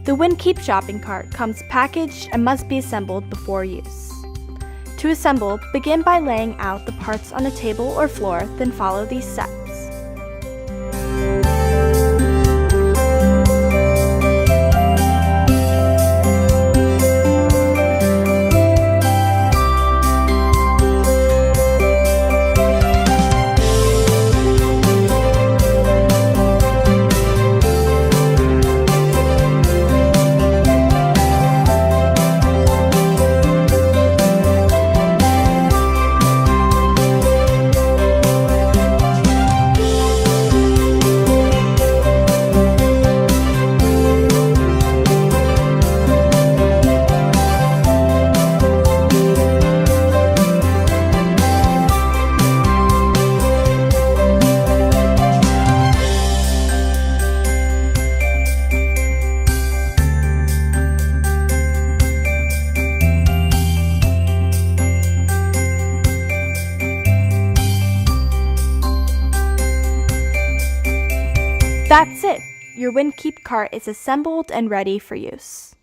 The Winkeep shopping cart comes packaged and must be assembled before use. To assemble, begin by laying out the parts on a table or floor, then follow these steps. That's it! Your Winkeep cart is assembled and ready for use.